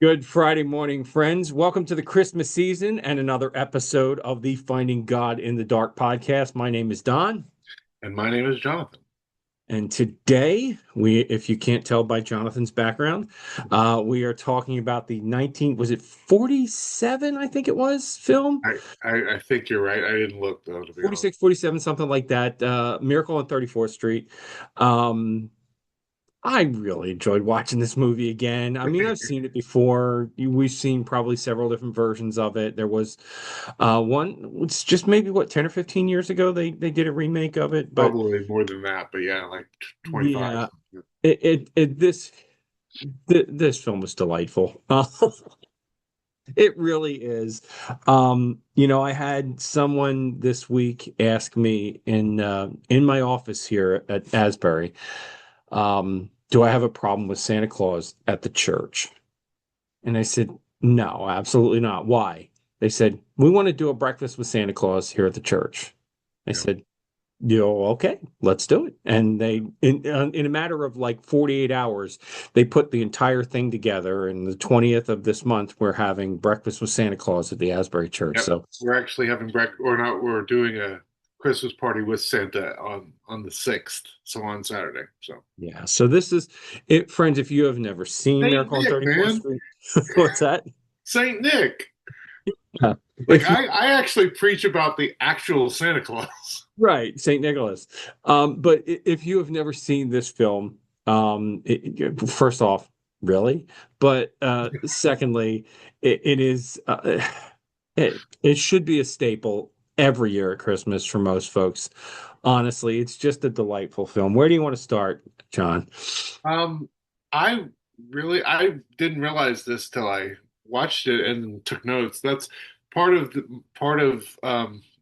Good Friday morning, friends. Welcome to the Christmas season and another episode of the Finding God in the Dark podcast. My name is Don, And my name is Jonathan. and today if you can't tell by Jonathan's background, we are talking about the 19, was it 47, I think it was, film? I think you're right. I didn't look though, to be honest. 46, 47, something like that. Miracle on 34th Street. Um, I really enjoyed watching this movie again. I mean, I've seen it before. We've seen probably several different versions of it. There was one, it's just maybe what, 10 or 15 years ago they did a remake of it, but Probably more than that, but yeah, like 25. yeah, this film was delightful. It really is. I had someone this week ask me in my office here at Asbury, do I have a problem with Santa Claus at the church? And I said, no, absolutely not. Why? They said, we want to do a breakfast with Santa Claus here at the church. I Yeah. said, okay, let's do it. And they, in a matter of like 48 hours, they put the entire thing together. And the 20th of this month, we're having breakfast with Santa Claus at the Asbury Church. Yep. So, We're actually having breakfast, or not, we're doing a Christmas party with Santa on the 6th, so on Saturday. So yeah. So this is it, friends. If you have never seen Saint Miracle on Nick, 34th man. Street, what's that? Saint Nick. Yeah. Like If you I actually preach about the actual Santa Claus. Right, St. Nicholas. But if you have never seen this film, first off, really, but secondly, it is it should be a staple every year at Christmas for most folks. Honestly, it's just a delightful film. Where do you want to start, John? Um, I didn't realize this till I watched it and took notes. That's part of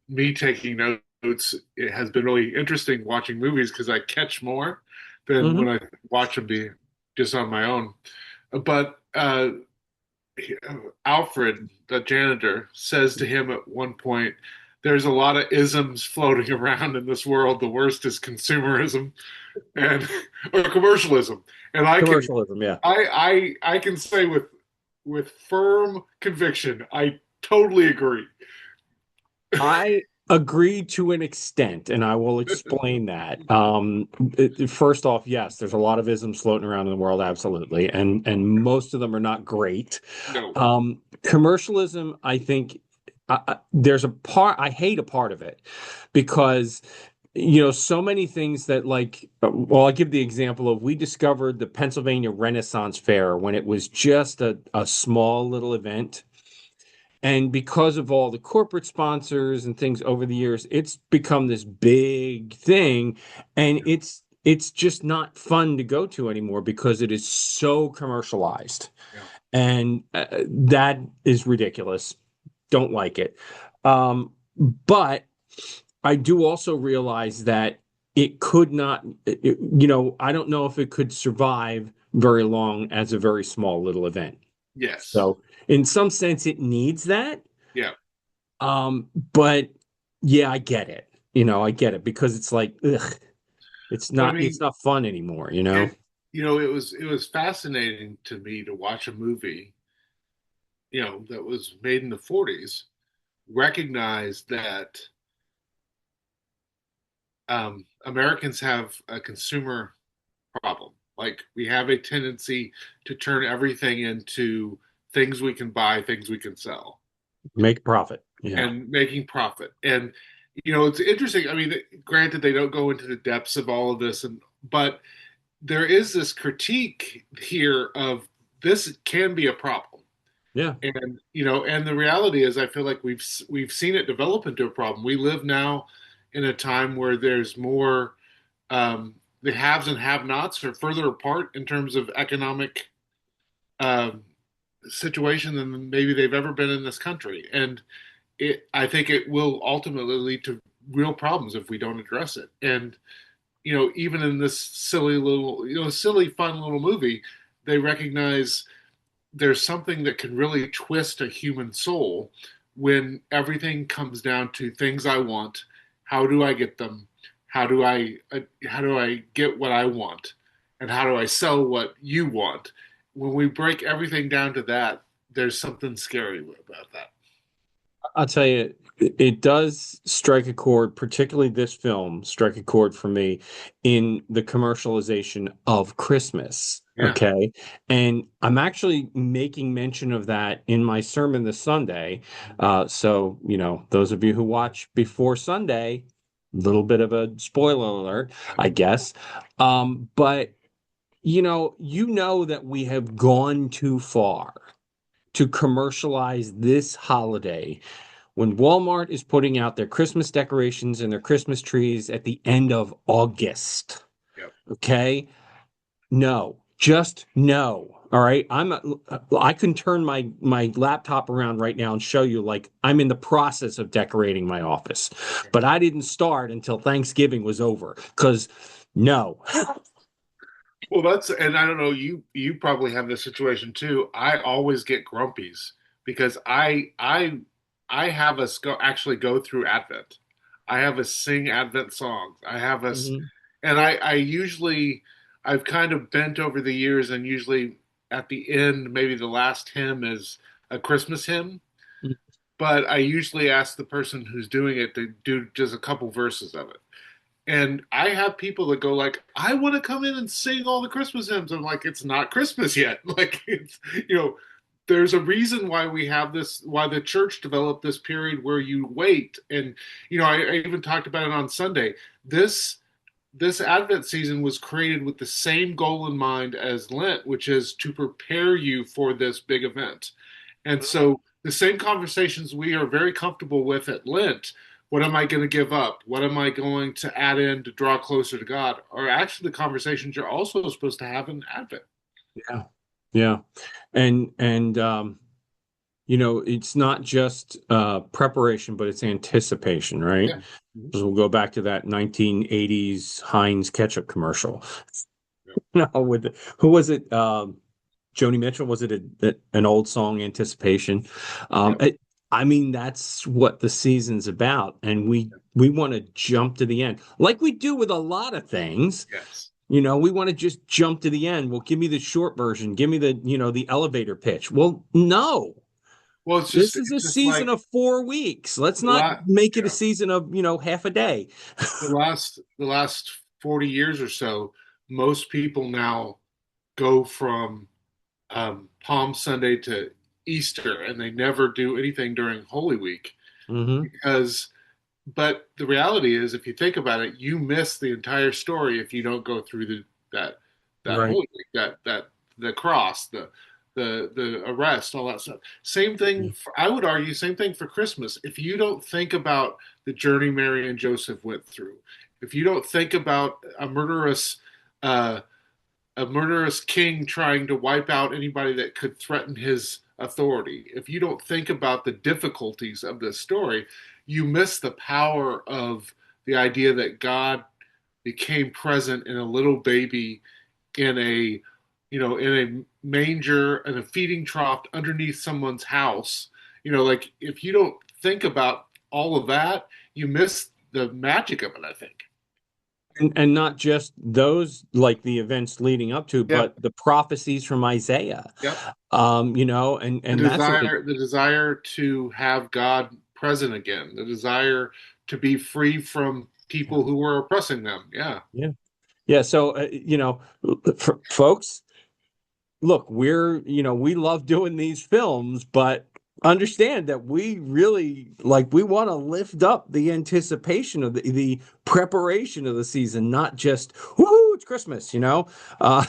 me taking notes. It has been really interesting watching movies because I catch more than when Hmm. I watch them be just on my own. But Alfred, the janitor, says to him at one point, "There's a lot of isms floating around in this world. The worst is consumerism and or commercialism." And Commercialism, yeah. I can say with firm conviction, I totally agree. I agree to an extent, and I will explain that. First off, yes, there's a lot of isms floating around in the world, absolutely, and most of them are not great. No, Commercialism, I think, there's a part I hate a part of it because so many things that like, well, I'll give the example of we discovered the Pennsylvania Renaissance Fair when it was just a small little event. And because of all the corporate sponsors and things over the years, it's become this big thing. And it's just not fun to go to anymore because it is so commercialized. yeah. And that is ridiculous. Don't like it. But I do also realize that it could not, I don't know if it could survive very long as a very small little event. Yes, So in some sense, it needs that. yeah. But yeah, I get it. I get it because it's like, ugh, But I it's mean, not fun anymore, you know? it it was fascinating to me to watch a movie, that was made in the 40s, recognize that Americans have a consumer problem. Like we have a tendency to turn everything into things we can buy, things we can sell, Make profit. Yeah. and making profit. And it's interesting. I mean, granted, they don't go into the depths of all of this, but there is this critique here of this can be a problem. Yeah. And and the reality is, I feel like we've seen it develop into a problem. We live now in a time where there's more the haves and have-nots are further apart in terms of economic um, situation than maybe they've ever been in this country, and I think it will ultimately lead to real problems if we don't address it. And even in this silly little, silly fun little movie, they recognize there's something that can really twist a human soul when everything comes down to things I want. How do I get them? How do I get what I want? And how do I sell what you want? when we break everything down to that, there's something scary about that. I'll tell you, it does strike a chord, particularly this film, strike a chord for me in the commercialization of Christmas. Yeah. Okay. And I'm actually making mention of that in my sermon this Sunday. So, those of you who watch before Sunday, a little bit of a spoiler alert, I guess. But, you know that we have gone too far to commercialize this holiday when Walmart is putting out their Christmas decorations and their Christmas trees at the end of August. Yep. Okay? No, just no. All right. I can turn my laptop around right now and show you like I'm in the process of decorating my office. But I didn't start until Thanksgiving was over because no. Well, and I don't know, you probably have this situation too. I always get grumpies because I have us actually go through Advent. I have us sing Advent songs. I have us, Mhm. and I usually I've kind of bent over the years, and usually at the end, maybe the last hymn is a Christmas hymn, but I usually ask the person who's doing it to do just a couple verses of it. And I have people that go like, "I want to come in and sing all the Christmas hymns." I'm like, "It's not Christmas yet." Like, you know, there's a reason why we have this, why the church developed this period where you wait. And I even talked about it on Sunday. This Advent season was created with the same goal in mind as Lent, which is to prepare you for this big event. And so the same conversations we are very comfortable with at Lent, what am I going to give up? What am I going to add in to draw closer to God? Are actually the conversations you're also supposed to have in Advent. Yeah. Yeah. And it's not just preparation, but it's anticipation, right? Yeah. Mhm. So we'll go back to that 1980s Heinz ketchup commercial. Yeah. No, who was it? Joni Mitchell, was it an old song, Anticipation? Yeah. I mean, that's what the season's about, and we want to jump to the end, like we do with a lot of things. Yes. We want to just jump to the end. Well, give me the short version. Give me the elevator pitch. Well, no. Well, it's This just is a it's just season like of 4 weeks. Let's the not last make it a yeah season of, half a day. the last 40 years or so, most people now go from Palm Sunday to Easter, and they never do anything during Holy Week Hmm. because. But the reality is, if you think about it, you miss the entire story if you don't go through that that Right. Holy Week, that the cross, the arrest, all that stuff. Same thing. I would argue, same thing for Christmas. If you don't think about the journey Mary and Joseph went through, if you don't think about uh, a murderous king trying to wipe out anybody that could threaten his authority. If you don't think about the difficulties of this story, you miss the power of the idea that God became present in a little baby in a manger and a feeding trough underneath someone's house. Like if you don't think about all of that, you miss the magic of it, I think. And not just those, like the events leading up to, Yeah. but the prophecies from Isaiah. Yep. The And that's what it, desire, the desire to have God present again, the desire to be free from yeah, people who were oppressing them. Yeah. yeah. Yeah. So, folks, look, we love doing these films, but understand that we really we want to lift up the anticipation of the preparation of the season, not just, whoo, it's Christmas. Uh,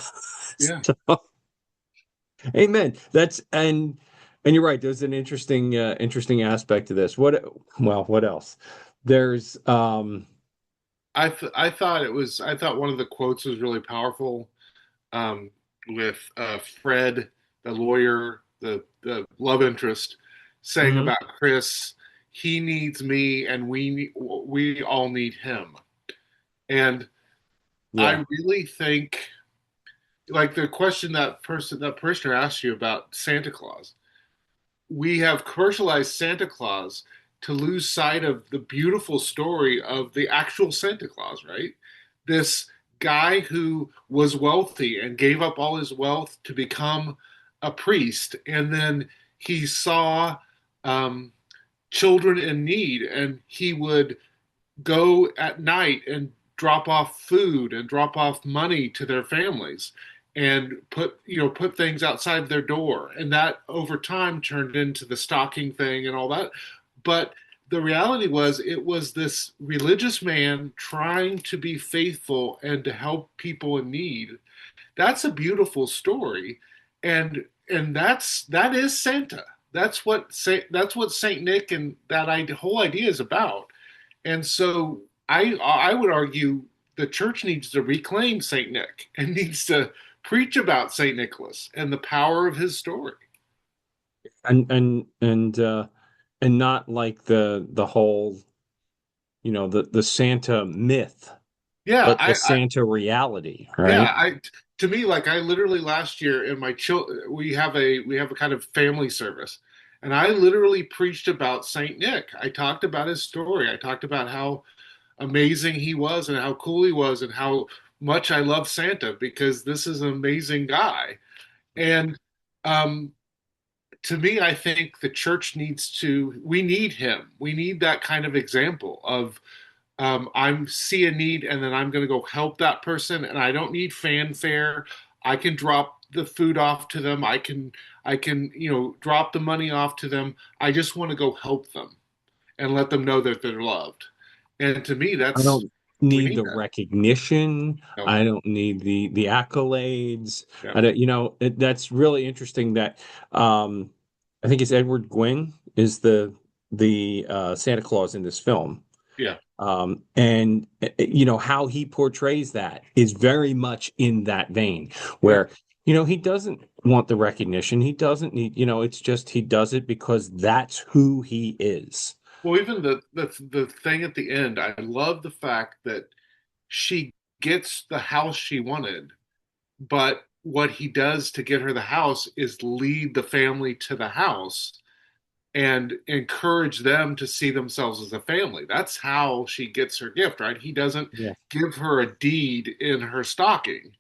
Yeah. so, amen. And you're right. There's an interesting aspect to this. What else? There's I thought one of the quotes was really powerful, with Fred, the lawyer, the love interest, saying mhm, about Chris, he needs me and we all need him. And yeah. I really think, like, the question that parishioner asked you about Santa Claus, we have commercialized Santa Claus to lose sight of the beautiful story of the actual Santa Claus, right? This guy who was wealthy and gave up all his wealth to become a priest, and then he saw um, children in need, and he would go at night and drop off food and drop off money to their families and put things outside their door, and that over time turned into the stocking thing and all that. But the reality was, it was this religious man trying to be faithful and to help people in need. That's a beautiful story, and that is Santa. That's what Saint Nick and whole idea is about. And so I would argue the church needs to reclaim Saint Nick and needs to preach about Saint Nicholas and the power of his story. And not like the whole, the Santa myth, Yeah, but the Santa reality, yeah, right? I to me, like, I literally last year in my we have a kind of family service, and I literally preached about Saint Nick. I talked about his story. I talked about how amazing he was and how cool he was and how much I love Santa because this is an amazing guy. And um, to me, I think the church we need him. We need that kind of example of I see a need and then I'm going to go help that person, and I don't need fanfare. I can drop the food off to them. I can drop the money off to them. I just want to go help them and let them know that they're loved. And to me, I that's don't we need need the that. recognition. No, I don't need the accolades. yeah, I don't, that's really interesting that I think it's Edward Gwynn is the Santa Claus in this film. yeah, And how he portrays that is very much in that vein yeah. where he doesn't want the recognition. He doesn't need, it's just he does it because that's who he is. Well, even the thing at the end, I love the fact that she gets the house she wanted, but what he does to get her the house is lead the family to the house and encourage them to see themselves as a family. That's how she gets her gift, right? He doesn't Yeah. give her a deed in her stocking.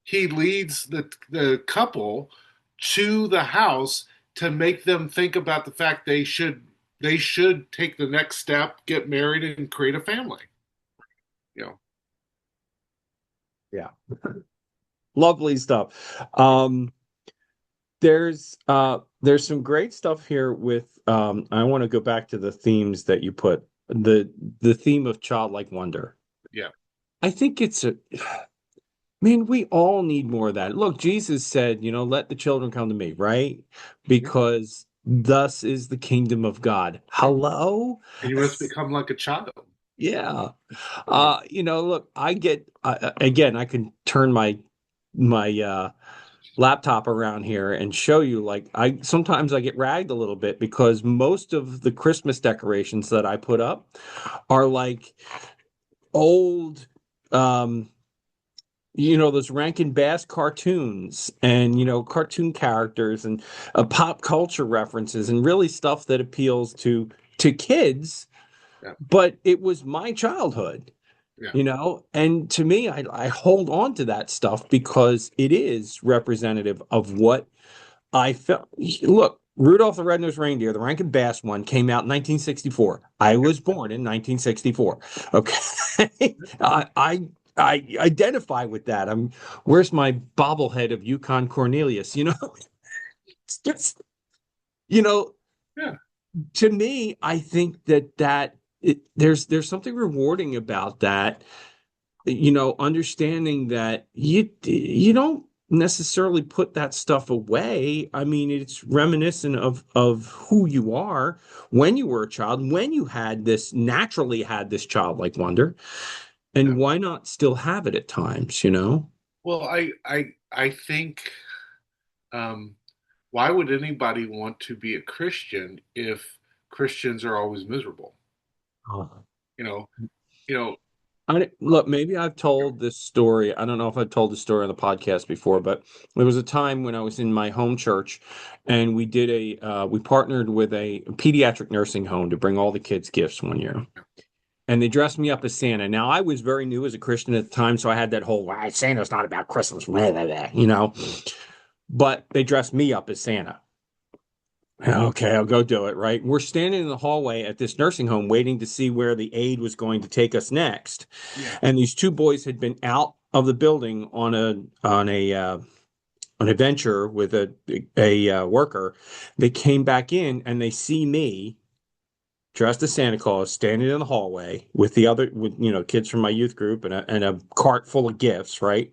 He leads the couple to the house to make them think about the fact they should take the next step, get married, and create a family. You know, Yeah. Lovely stuff. There's some great stuff here with I want to go back to the themes that you put. The theme of childlike wonder. yeah, I think it's a man, we all need more of that. Look, Jesus said, let the children come to me, right? yeah, Because thus is the kingdom of God. yeah. Hello? And you must become like a child. Yeah. Yeah, Look, I get again, I can turn my laptop around here and show you like I sometimes I get ragged a little bit because most of the Christmas decorations that I put up are like old those Rankin Bass cartoons and cartoon characters and pop culture references and really stuff that appeals to kids, yeah, but it was my childhood. yeah, And to me, I hold on to that stuff because it is representative of what I felt. Look, Rudolph the Red-Nosed Reindeer, the Rankin Bass one, came out in 1964. I was born in 1964. Okay. I identify with that. Where's my bobblehead of Yukon Cornelius? It's just, you know, yeah. to me, I think there's something rewarding about that, understanding that you don't necessarily put that stuff away. I mean, it's reminiscent of who you are when you were a child, when you naturally had this childlike wonder, Yeah. and why not still have it at times? Well, I think um, why would anybody want to be a Christian if Christians are always miserable? Oh. You know, you know. Look, maybe I've told this story. I don't know if I've told this story on the podcast before, but there was a time when I was in my home church and we partnered with a pediatric nursing home to bring all the kids gifts one year. and they dressed me up as Santa. Now, I was very new as a Christian at the time, so I had that whole, "Well, Santa's not about Christmas," blah, blah, blah, you know. But they dressed me up as Santa. Okay, I'll go do it, right? We're standing in the hallway at this nursing home waiting to see where the aide was going to take us next. Yeah. And these two boys had been out of the building on a an adventure with a worker. They came back in and they see me dressed as Santa Claus standing in the hallway with the other with kids from my youth group and a cart full of gifts, right?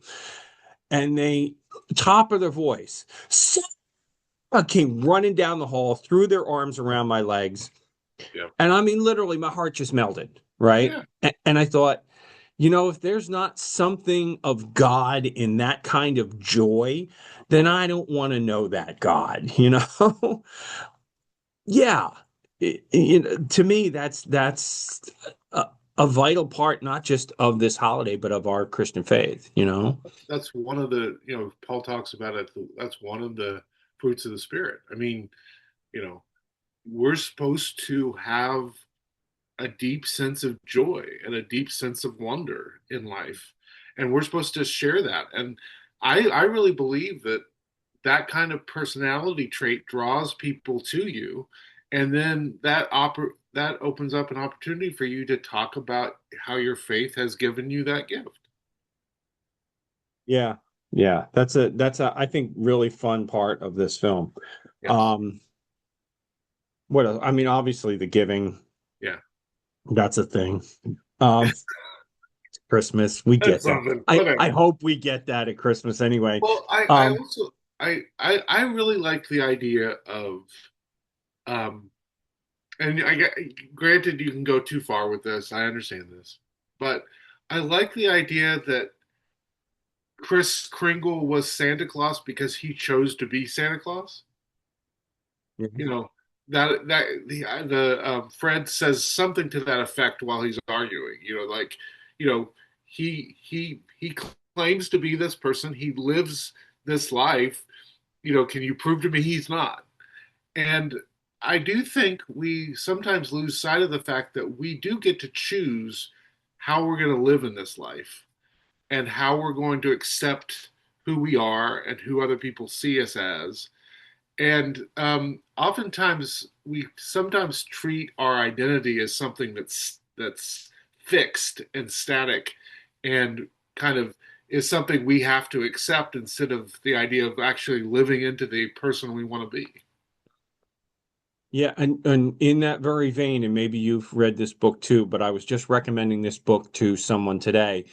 And they top of their voice, came running down the hall, threw their arms around my legs. Yeah. And I mean, literally, my heart just melted, right? Yeah. And I thought, if there's not something of God in that kind of joy, then I don't want to know that God. Yeah. To me, that's a vital part, not just of this holiday, but of our Christian faith. That's one of the, Paul talks about it. That's one of the fruits of the Spirit. I mean, you know, we're supposed to have a deep sense of joy and a deep sense of wonder in life. And we're supposed to share that. And I really believe that that kind of personality trait draws people to you. And then that opens up an opportunity for you to talk about how your faith has given you that gift. Yeah. Yeah. That's a I think really fun part of this film. Yes. Um, what else? I mean, obviously the giving, Yeah. that's a thing. Um, Christmas, we That's get that. something. I Whatever. hope we get that at Christmas anyway. Well, I Um, also I really like the idea of um and I get granted you can go too far with this. I understand this. But I like the idea that Chris Kringle was Santa Claus because he chose to be Santa Claus. mhm. You know, that the Fred says something to that effect while he's arguing. Like, you know, he claims to be this person. He lives this life. Can you prove to me he's not? And I do think we sometimes lose sight of the fact that we do get to choose how we're going to live in this life and how we're going to accept who we are and who other people see us as. And oftentimes we sometimes treat our identity as something that's fixed and static and kind of is something we have to accept instead of the idea of actually living into the person we want to be. Yeah, and in that very vein, and maybe you've read this book too, but I was just recommending this book to someone today.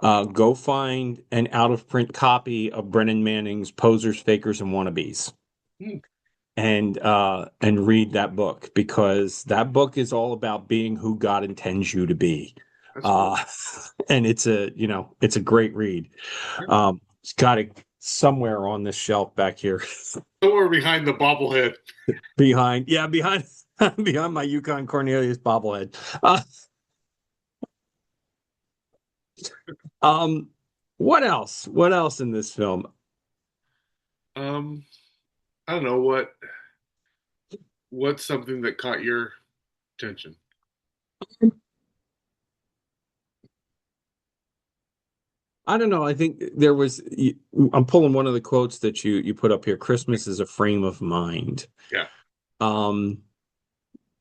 Go find an out of print copy of Brennan Manning's Posers, Fakers, and Wannabes. Hmm, And read that book because that book is all about being who God intends you to be. that's cool. Uh, and it's a great read. It's got it somewhere on this shelf back here Somewhere behind the bobblehead. behind behind my Yukon Cornelius bobblehead. Uh, um, what else? What else in this film? Um, I don't know what's something that caught your attention. I don't know. I think there was. I'm pulling one of the quotes that you put up here. Christmas is a frame of mind. Yeah, Um,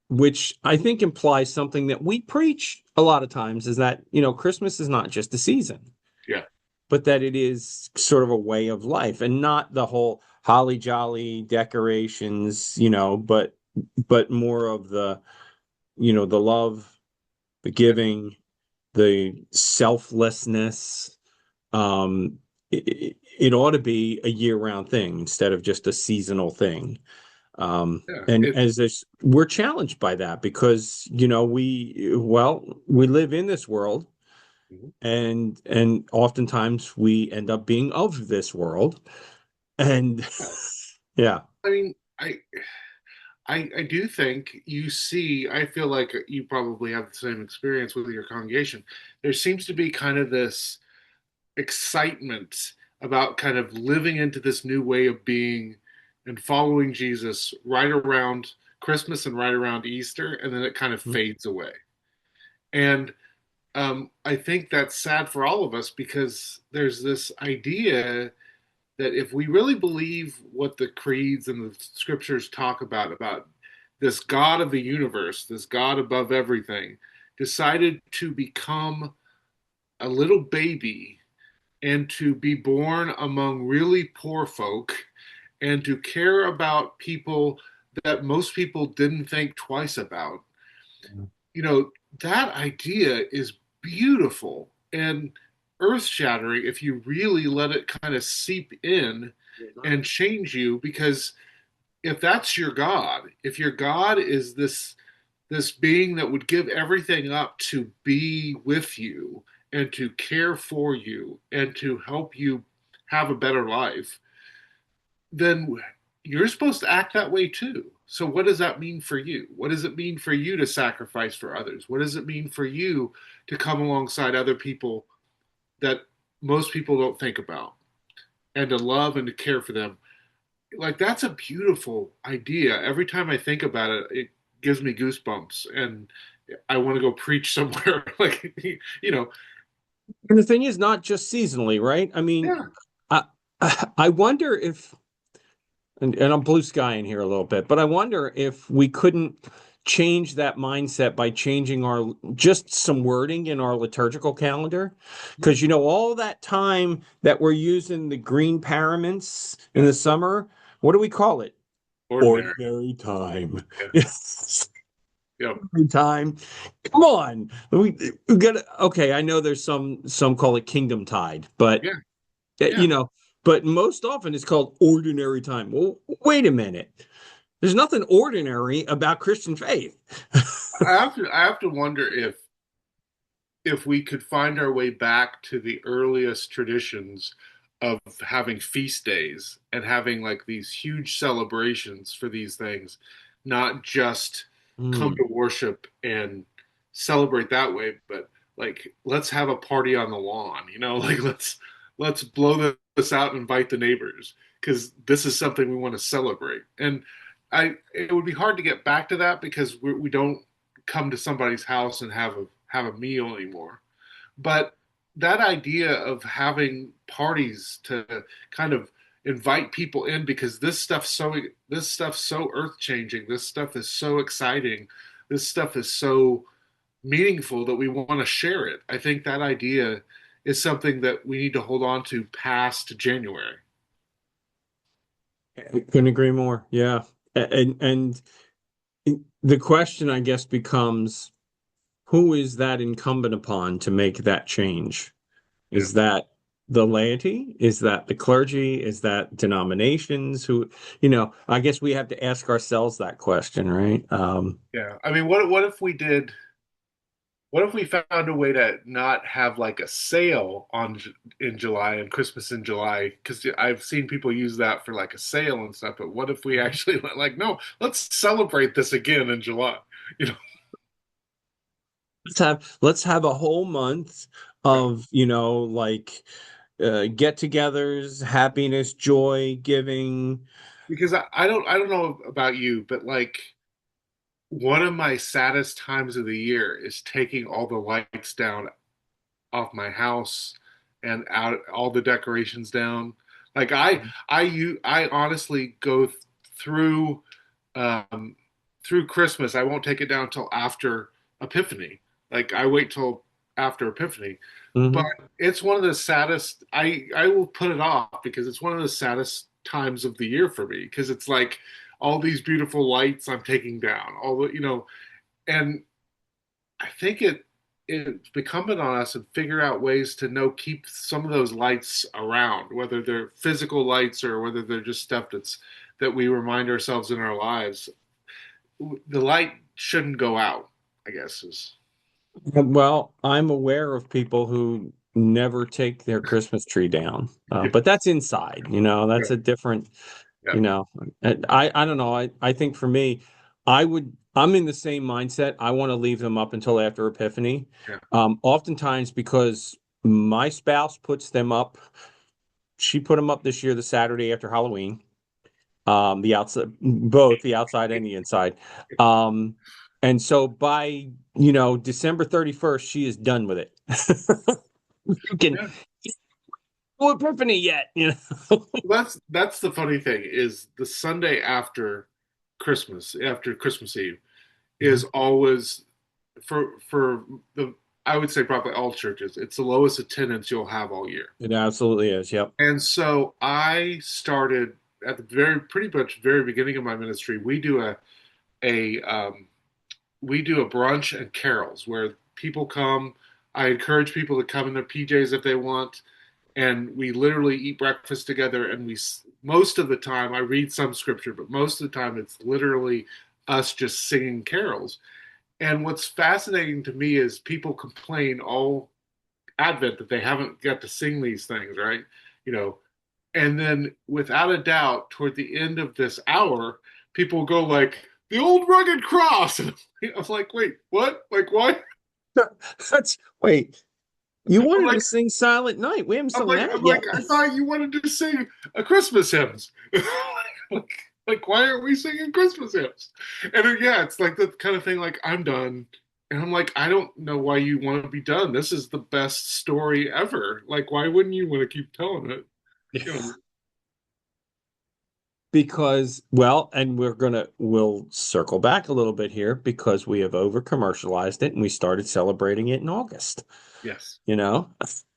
which I think implies something that we preach a lot of times is that, Christmas is not just a season, yeah, but that it is sort of a way of life and not the whole holly jolly decorations, but more of the love, the yeah, giving, the selflessness. It ought to be a year-round thing instead of just a seasonal thing. yeah. And as this, we're challenged by that because, we live in this world Mhm. and oftentimes we end up being of this world. And Yeah. yeah. I mean, I do think you see. I feel like you probably have the same experience with your congregation. There seems to be kind of this excitement about kind of living into this new way of being and following Jesus right around Christmas and right around Easter, and then it kind of fades away. And I think that's sad for all of us because there's this idea that if we really believe what the creeds and the scriptures talk about this God of the universe, this God above everything, decided to become a little baby and to be born among really poor folk and to care about people that most people didn't think twice about. You know, that idea is beautiful and earth shattering if you really let it kind of seep in and change you. Because if that's your God, if your God is this being that would give everything up to be with you and to care for you and to help you have a better life, then you're supposed to act that way too. So, what does that mean for you? What does it mean for you to sacrifice for others? What does it mean for you to come alongside other people that most people don't think about and to love and to care for them? Like, that's a beautiful idea. Every time I think about it, it gives me goosebumps and I want to go preach somewhere. Like, you know, And the thing is not just seasonally, right? I mean, yeah, I I wonder if and I'm blue skying here a little bit, but I wonder if we couldn't change that mindset by changing our just some wording in our liturgical calendar. yeah, Because all that time that we're using the green paraments in yeah. the summer, what do we call it? Ordinary. Ordinary time. Yeah, Yes. yeah, Ordinary time. Come on. We got okay, I know there's some call it kingdom tide, but yeah, uh, yeah. you know, but most often it's called ordinary time. Well, wait a minute. There's nothing ordinary about Christian faith. I have to wonder if we could find our way back to the earliest traditions of having feast days and having like these huge celebrations for these things, not just come Hmm. to worship and celebrate that way, but like let's have a party on the lawn, like let's blow this out and invite the neighbors because this is something we want to celebrate. And it would be hard to get back to that because we don't come to somebody's house and have a meal anymore. But that idea of having parties to kind of invite people in because this stuff's so earth changing, this stuff is so exciting, this stuff is so meaningful that we want to share it. I think that idea is something that we need to hold on to past January. Couldn't agree more. Yeah. And the question, I guess, becomes who is that incumbent upon to make that change? Yeah. Is that the laity? Is that the clergy? Is that denominations? I guess we have to ask ourselves that question, right? Yeah. I mean, what if we found a way to not have like a sale in July and Christmas in July? Because I've seen people use that for like a sale and stuff. But what if we actually like, no, let's celebrate this again in July? You know, let's have a whole month yeah. of, like get-togethers, happiness, joy, giving. Because I don't know about you, but like one of my saddest times of the year is taking all the lights down off my house and out all the decorations down. Like I honestly go through um, through Christmas. I won't take it down till after Epiphany. Like I wait till after Epiphany. But Hmm. it's one of the saddest. I will put it off because it's one of the saddest times of the year for me because it's like all these beautiful lights I'm taking down. All the and I think it's incumbent on us to figure out ways to keep some of those lights around, whether they're physical lights or whether they're just stuff that we remind ourselves in our lives. The light shouldn't go out, I guess is Well, I'm aware of people who never take their Christmas tree down, yeah, but that's inside. yeah, That's a different. yeah, You know, and I don't know. I think for me, I'm in the same mindset. I want to leave them up until after Epiphany. yeah. Oftentimes because my spouse puts them up. She put them up this year, the Saturday after Halloween. The outside, both the outside and the inside. Um, And so by, December 31st, she is done with it. You can Yeah. no epiphany yet, That's the funny thing is the Sunday after Christmas Eve, is always for the I would say probably all churches. It's the lowest attendance you'll have all year. It absolutely is. Yep. And so I started at the pretty much very beginning of my ministry. A we do a brunch and carols where people come. I encourage people to come in their PJs if they want, and we literally eat breakfast together. And most of the time, I read some scripture, but most of the time, it's literally us just singing carols. And what's fascinating to me is people complain all Advent that they haven't got to sing these things, right? You know, and then without a doubt, toward the end of this hour, people go like, the old rugged cross. And I'm like, wait, what? Like, what? Wait. You I'm wanted like, to sing Silent Night. We haven't sung that I'm yet. like, I thought you wanted to sing a Christmas hymns. like, why aren't we singing Christmas hymns? And yeah, it's like the kind of thing. Like, I'm done, and I'm like, I don't know why you want to be done. This is the best story ever. Like, why wouldn't you want to keep telling it? You know? Because, well, and we'll circle back a little bit here because we have over commercialized it and we started celebrating it in August. Yes. You know,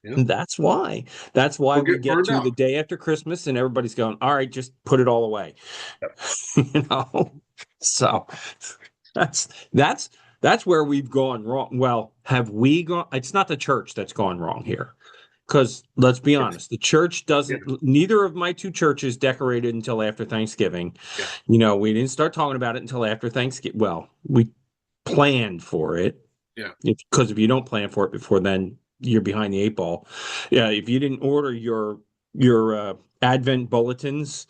Yeah. that's why. That's why We'll we get get burned to the out. day after Christmas and everybody's going, all right, just put it all away. Yep. You know, so that's that's that's where we've gone wrong. Well, have we gone? It's not the church that's gone wrong here. Because let's be It's honest, the church yeah, doesn't, neither of my two churches decorated until after Thanksgiving. yeah, We didn't start talking about it until after Thanksgiving. Well, we planned for it yeah, because if you don't plan for it before then, you're behind the eight ball. Yeah, if you didn't order your Advent bulletins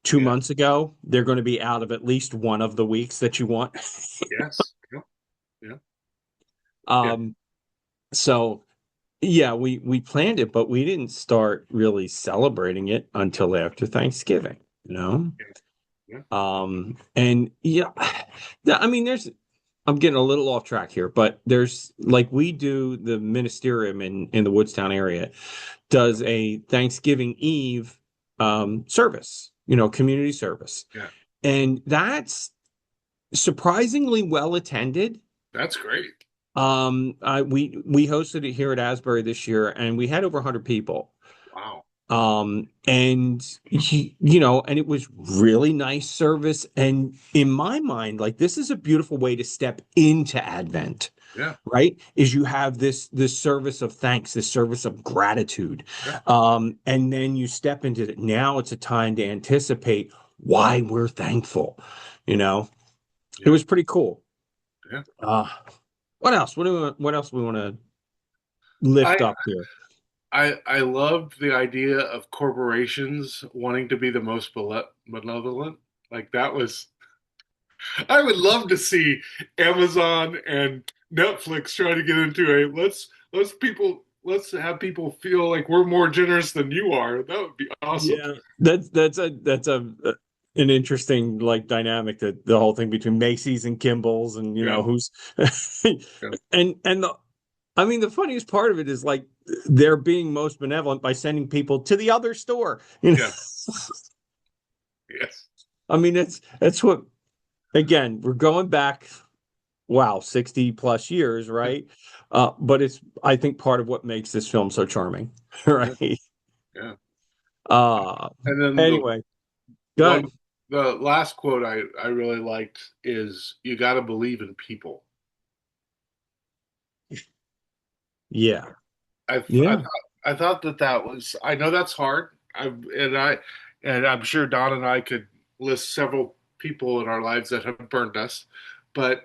two yeah. months ago, they're going to be out of at least one of the weeks that you want. Yes. Yeah, yeah, yeah. Um, so yeah, we planned it, but we didn't start really celebrating it until after Thanksgiving, you know? Yeah. Yeah. And yeah, I mean, I'm getting a little off track here, but there's like we do the ministerium in the Woodstown area does a Thanksgiving Eve service, community service. Yeah. And that's surprisingly well attended. That's great. We hosted it here at Asbury this year, and we had over 100 people. Wow. And it was really nice service. And in my mind, like this is a beautiful way to step into Advent, Yeah. right? Is you have this service of thanks, this service of gratitude, Yeah. and then you step into it. Now it's a time to anticipate why we're thankful. You know, it Yeah. was pretty cool. Yeah. Uh, what else? What else we want to I lift up here? I loved the idea of corporations wanting to be the most benevolent. Like that was I would love to see Amazon and Netflix try to get into a let's have people feel like we're more generous than you are. That would be awesome. Yeah, that's an interesting like dynamic, that the whole thing between Macy's and Kimball's, and Yeah. who's Yeah. and I mean the funniest part of it is like they're being most benevolent by sending people to the other store. Yeah. Yes. I mean that's what, again, we're going back, wow, 60 plus years, Yeah. right? But it's, I think, part of what makes this film so charming, Yeah. right? Yeah. Uh And then anyway, one good. the last quote I really liked is you got to believe in people. Yeah. I Yeah. I thought that was I know that's hard. And I'm sure Don and I could list several people in our lives that have burned us, but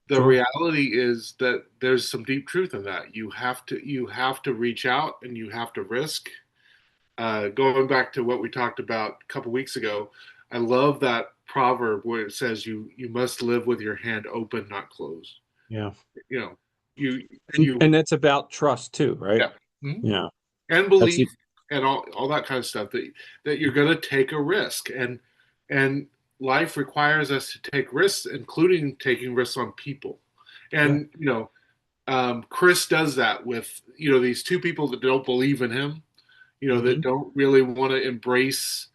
the Sure. reality is that there's some deep truth in that. You have to reach out and you have to risk. Going back to what we talked about a couple weeks ago, I love that proverb where it says you must live with your hand open, not closed. Yeah. You know, you And you that's about trust too, right? yeah. Mhm. Yeah. And That's belief it. and all that kind of stuff that you're going to take a risk and life requires us to take risks, including taking risks on people. Yeah. And Chris does that with these two people that don't believe in him, that Hmm. don't really want to embrace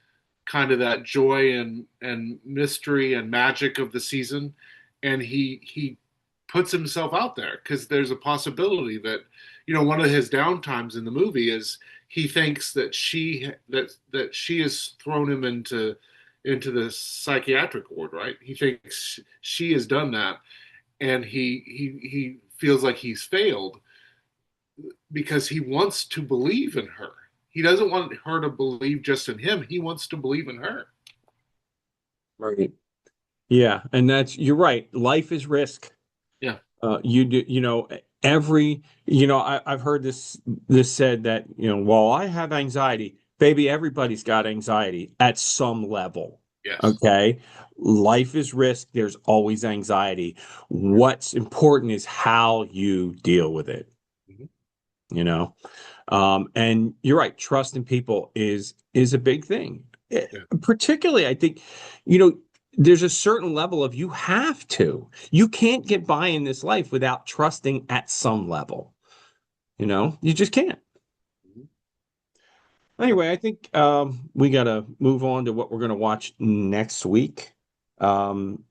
kind of that joy and mystery and magic of the season, and he puts himself out there because there's a possibility that one of his downtimes in the movie is he thinks that she has thrown him into the psychiatric ward, right? He thinks she has done that, and he feels like he's failed because he wants to believe in her. He doesn't want her to believe just in him. He wants to believe in her. Right. Yeah, and you're right. Life is risk. Yeah. You do, I've heard this said that, well, I have anxiety. Baby, everybody's got anxiety at some level. Yes. Okay. Life is risk. There's always anxiety. Yeah. What's important is how you deal with it, Mhm. you know? And you're right, trust in people is a big thing. Yeah. Particularly, I think, you know, there's a certain level of you have to. You can't get by in this life without trusting at some level. You just can't. Mhm. Anyway, I think we got to move on to what we're going to watch next week. Um,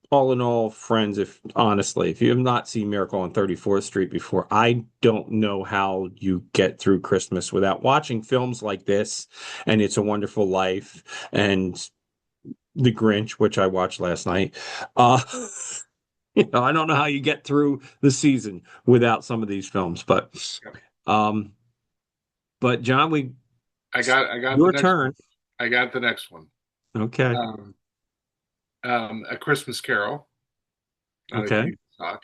all in all, friends, if honestly, if you have not seen Miracle on 34th Street before, I don't know how you get through Christmas without watching films like this and It's a Wonderful Life and The Grinch, which I watched last night. Uh, I don't know how you get through the season without some of these films, Yeah. um, but John, I got the your next turn. one. I got the next one. Okay. Um, A Christmas Carol, not a Okay. Jesus talk.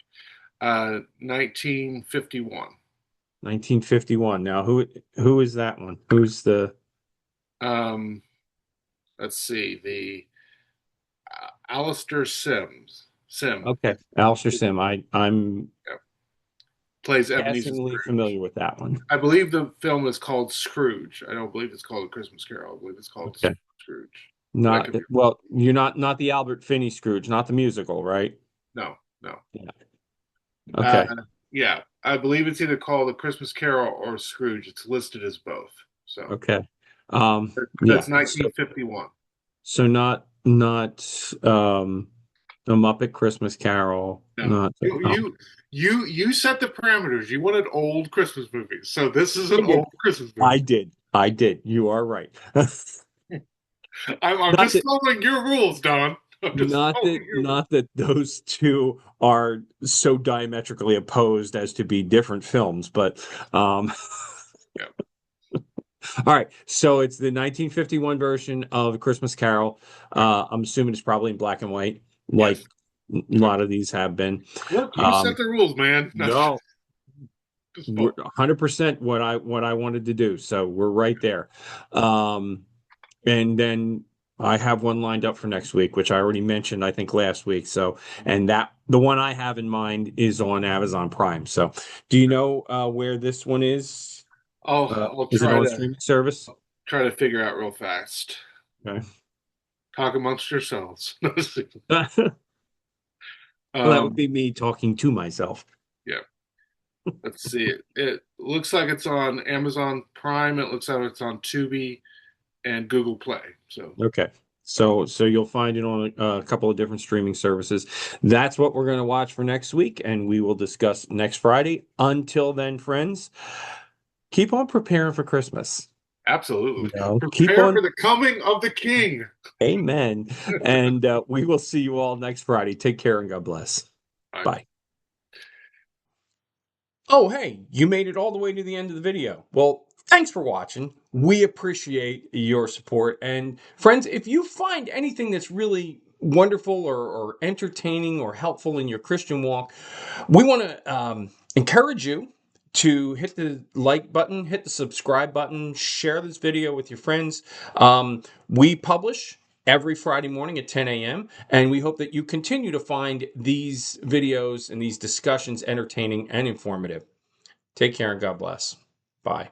1951. 1951. Now, who is that one? Who's the Um, let's see. The Alistair Sim Okay, Alistair Sim. I'm yeah, plays Ebenezer passingly Scrooge. familiar with that one. I believe the film is called Scrooge. I don't believe it's called A Christmas Carol. I believe it's called Okay. Scrooge. But I Not could be well, you're not the Albert Finney Scrooge, not the musical, right? no, no. Yeah. Uh, Okay. yeah, I believe it's either called A Christmas Carol or Scrooge. It's listed as both. So Okay. that's Yeah. So 1951. not a Muppet Christmas Carol, No, not you set the parameters. You wanted old Christmas movies, so this is I an did. old Christmas I movie. did. I did. You are right. I'm Not just that following your rules, Don. I'm just following your rules. not that those two are so diametrically opposed as to be different films, but Yeah. all right. So it's the 1951 version of Christmas Carol. Yeah. I'm assuming it's probably in black and white, like Yes. a Yeah. lot of these have been. Look, you set Um, the rules, man. no, Just we're follow. 100% what I wanted to do. So we're right there. Um, and then I have one lined up for next week, which I already mentioned, I think last week. So, and that the one I have in mind is on Amazon Prime. So, do you know where this one is? I'll Is it on a streaming service? try to figure out real fast. Okay. Talk amongst yourselves. Well, that would um, be me talking to myself. yeah. Let's see. It looks like it's on Amazon Prime. It looks like it's on Tubi and Google Play. So Okay. So you'll find it on a couple of different streaming services. That's what we're going to watch for next week, and we will discuss next Friday. Until then, friends, keep on preparing for Christmas. absolutely. Keep Prepare on. for the coming of the King. Amen. And we will see you all next Friday. Take care and God bless. Bye. Bye. Oh, hey, you made it all the way to the end of the video. Well, thanks for watching. We appreciate your support. And friends, if you find anything that's really wonderful or entertaining or helpful in your Christian walk, we want to encourage you to hit the like button, hit the subscribe button, share this video with your friends. We publish every Friday morning at 10 a.m. And we hope that you continue to find these videos and these discussions entertaining and informative. Take care and God bless. Bye.